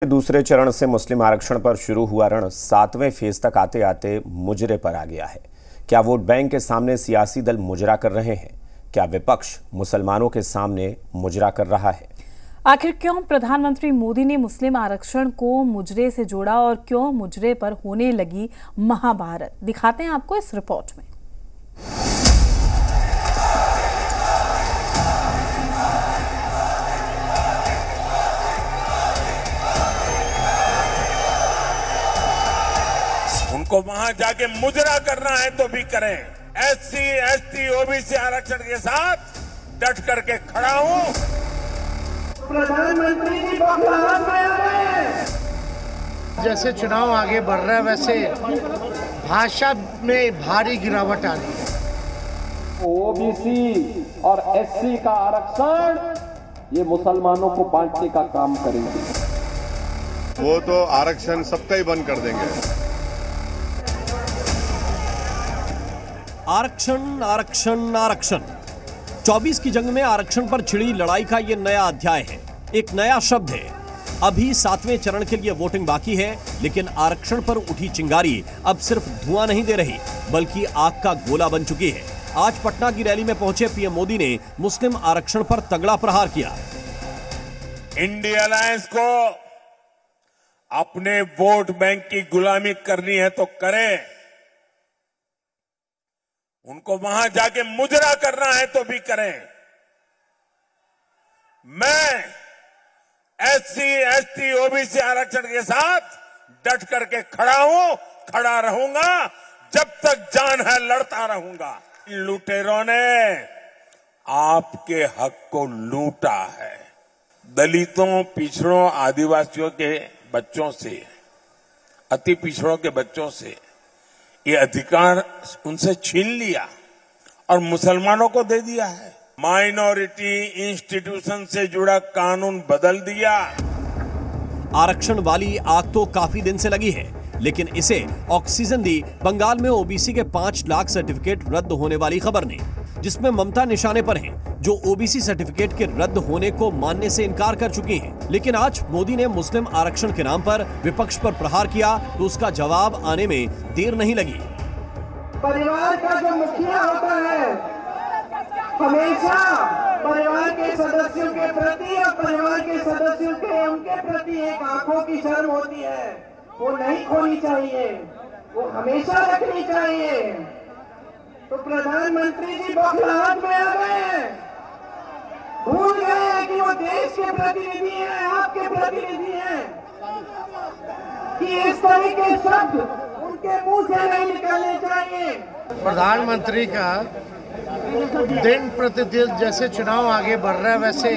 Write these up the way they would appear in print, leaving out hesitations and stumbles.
दूसरे चरण से मुस्लिम आरक्षण पर शुरू हुआ रण 7वें फेज तक आते आते मुजरे पर आ गया है। क्या वोट बैंक के सामने सियासी दल मुजरा कर रहे हैं? क्या विपक्ष मुसलमानों के सामने मुजरा कर रहा है? आखिर क्यों प्रधानमंत्री मोदी ने मुस्लिम आरक्षण को मुजरे से जोड़ा और क्यों मुजरे पर होने लगी महाभारत, दिखाते हैं आपको इस रिपोर्ट में। उनको वहां जाके मुजरा करना है तो भी करें। एससी, एसटी, ओबीसी आरक्षण के साथ डट करके खड़ा हूं। प्रधानमंत्री जी बौखलाहट में आ गए। जैसे चुनाव आगे बढ़ रहा है वैसे भाषा में भारी गिरावट आ रही है। ओबीसी और एससी का आरक्षण ये मुसलमानों को बांटने का काम करेंगे। वो तो आरक्षण सबका ही बंद कर देंगे। आरक्षण आरक्षण आरक्षण 24 की जंग में आरक्षण पर छिड़ी लड़ाई का यह नया अध्याय है। एक नया शब्द है। अभी 7वें चरण के लिए वोटिंग बाकी है, लेकिन आरक्षण पर उठी चिंगारी अब सिर्फ धुआं नहीं दे रही बल्कि आग का गोला बन चुकी है। आज पटना की रैली में पहुंचे पीएम मोदी ने मुस्लिम आरक्षण पर तगड़ा प्रहार किया। इंडिया अलायंस को अपने वोट बैंक की गुलामी करनी है तो करें। उनको वहां जाके मुजरा करना है तो भी करें। मैं एससी, एसटी, ओबीसी आरक्षण के साथ डट करके खड़ा हूं, खड़ा रहूंगा। जब तक जान है लड़ता रहूंगा। लुटेरों ने आपके हक को लूटा है। दलितों, पिछड़ों, आदिवासियों के बच्चों से, अति पिछड़ों के बच्चों से ये अधिकार उनसे छीन लिया और मुसलमानों को दे दिया है। माइनॉरिटी इंस्टीट्यूशन से जुड़ा कानून बदल दिया। आरक्षण वाली आग तो काफी दिन से लगी है, लेकिन इसे ऑक्सीजन दी बंगाल में ओबीसी के 5 लाख सर्टिफिकेट रद्द होने वाली खबर ने, जिसमें ममता निशाने पर हैं, जो ओबीसी सर्टिफिकेट के रद्द होने को मानने से इनकार कर चुकी हैं। लेकिन आज मोदी ने मुस्लिम आरक्षण के नाम पर विपक्ष पर प्रहार किया तो उसका जवाब आने में देर नहीं लगी। परिवार का जो मुखिया होता है हमेशा परिवार के सदस्यों के प्रति और परिवार के सदस्यों के उनके प्रति एक आंखों की शर्म होती है, वो नहीं खोनी चाहिए, वो हमेशा रखनी चाहिए। तो प्रधानमंत्री जी बौखलाहट में आ गए, भूल गए कि वो देश के प्रतिनिधि हैं, आपके प्रतिनिधि हैं, कि इस तरह के शब्द उनके मुंह से नहीं निकलने चाहिए। प्रधानमंत्री का दिन प्रतिदिन जैसे चुनाव आगे बढ़ रहा है वैसे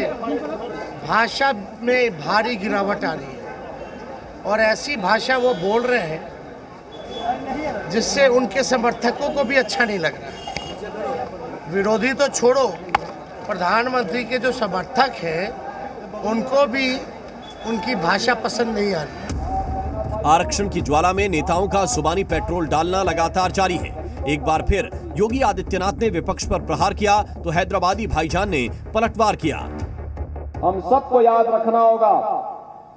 भाषा में भारी गिरावट आ रही है और ऐसी भाषा वो बोल रहे हैं जिससे उनके समर्थकों को भी अच्छा नहीं लग रहा है। विरोधी तो छोड़ो, प्रधानमंत्री के जो समर्थक हैं उनको भी उनकी भाषा पसंद नहीं आ रही। आरक्षण की ज्वाला में नेताओं का जुबानी पेट्रोल डालना लगातार जारी है। एक बार फिर योगी आदित्यनाथ ने विपक्ष पर प्रहार किया तो हैदराबादी भाईजान ने पलटवार किया। हम सबको याद रखना होगा,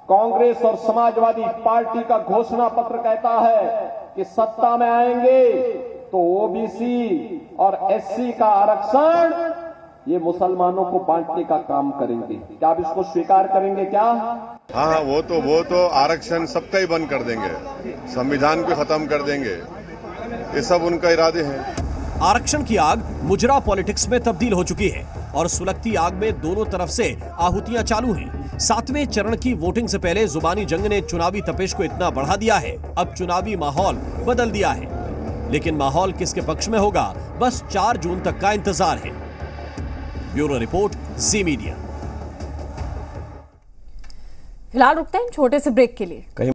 कांग्रेस और समाजवादी पार्टी का घोषणा पत्र कहता है कि सत्ता में आएंगे तो ओबीसी और एससी का आरक्षण ये मुसलमानों को बांटने का काम करेंगे। क्या आप इसको स्वीकार करेंगे? क्या हाँ, वो तो आरक्षण सबका ही बंद कर देंगे, संविधान को खत्म कर देंगे। ये सब उनका इरादे हैं। आरक्षण की आग मुजरा पॉलिटिक्स में तब्दील हो चुकी है और सुलगती आग में दोनों तरफ से आहुतियां चालू हैं। 7वें चरण की वोटिंग से पहले जुबानी जंग ने चुनावी तपिश को इतना बढ़ा दिया है, अब चुनावी माहौल बदल दिया है। लेकिन माहौल किसके पक्ष में होगा, बस 4 जून तक का इंतजार है। ब्यूरो रिपोर्ट, जी मीडिया। फिलहाल रुकते हैं छोटे से ब्रेक के लिए।